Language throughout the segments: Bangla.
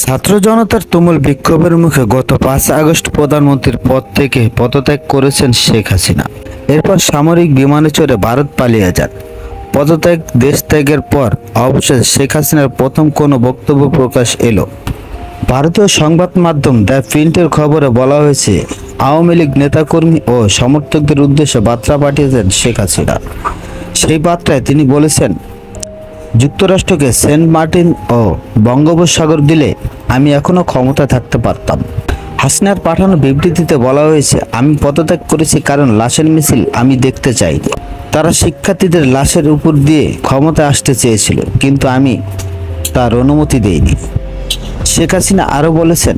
ছাত্র জনতার তুমুল বিক্ষোভের মুখে গত 5 আগস্ট প্রধানমন্ত্রীর পদ থেকে পদত্যাগ করেছেন শেখ হাসিনা। এরপর সামরিক বিমানে চড়ে ভারত পালিয়ে যান। পদত্যাগ দেশ ত্যাগের পর অবশেষে শেখ হাসিনার প্রথম কোনো বক্তব্য প্রকাশ এলো। ভারতীয় সংবাদ মাধ্যম দ্য প্রিন্টের খবরে বলা হয়েছে, আওয়ামী লীগ নেতাকর্মী ও সমর্থকদের উদ্দেশ্যে বার্তা পাঠিয়েছেন শেখ হাসিনা। সেই বার্তায় তিনি বলেছেন, যুক্তরাষ্ট্রকে সেন্ট মার্টিন ও বঙ্গোপসাগর দিলে আমি এখনও ক্ষমতা থাকতে পারতাম। হাসিনার পাঠানো বিবৃতিতে বলা হয়েছে, আমি পদত্যাগ করেছি কারণ লাশের মিছিল আমি দেখতে চাই। তারা শিক্ষার্থীদের লাশের উপর দিয়ে ক্ষমতা আসতে চেয়েছিল, কিন্তু আমি তার অনুমতি দেইনি। শেখ হাসিনা আরও বলেছেন,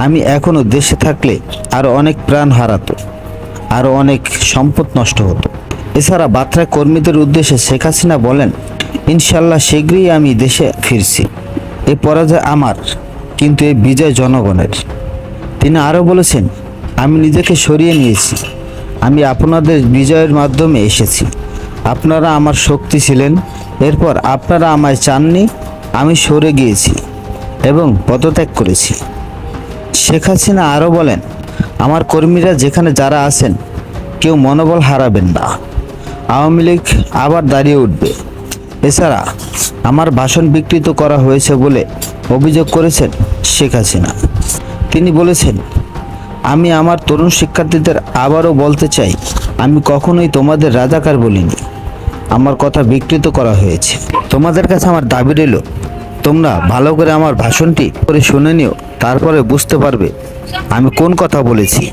আমি এখনও দেশে থাকলে আরও অনেক প্রাণ হারাতো, আরও অনেক সম্পদ নষ্ট হতো। এছাড়া বার্তায় কর্মীদের উদ্দেশ্যে শেখ হাসিনা বলেন, ইনশাল্লাহ শীঘ্রই আমি দেশে ফিরছি। এই পরাজয় আমার, কিন্তু এই বিজয় জনগণের। তিনি আরও বলেছেন, আমি নিজেকে সরিয়ে নিয়েছি। আমি আপনাদের বিজয়ের মাধ্যমে এসেছি। আপনারা আমার শক্তি ছিলেন। এরপর আপনারা আমায় চাননি, আমি সরে গিয়েছি এবং পদত্যাগ করেছি। শেখ হাসিনা আরও বলেন, আমার কর্মীরা যেখানে যারা আছেন, কেউ মনোবল হারাবেন না। আওয়ামী লীগ আবার দাঁড়িয়ে উঠবে। এছাড়া আমার ভাষণ বিকৃত করা হয়েছে বলে অভিযোগ করেছেন শেখ হাসিনা। তিনি বলেছেন, আমি আমার তরুণ শিক্ষার্থীদের আবারও বলতে চাই, আমি কখনোই তোমাদের রাজাকার বলিনি। আমার কথা বিকৃত করা হয়েছে। তোমাদের কাছে আমার দাবি রইল, তোমরা ভালো করে আমার ভাষণটি করে শুনে নিও, তারপরে বুঝতে পারবে আমি কোন কথা বলেছি।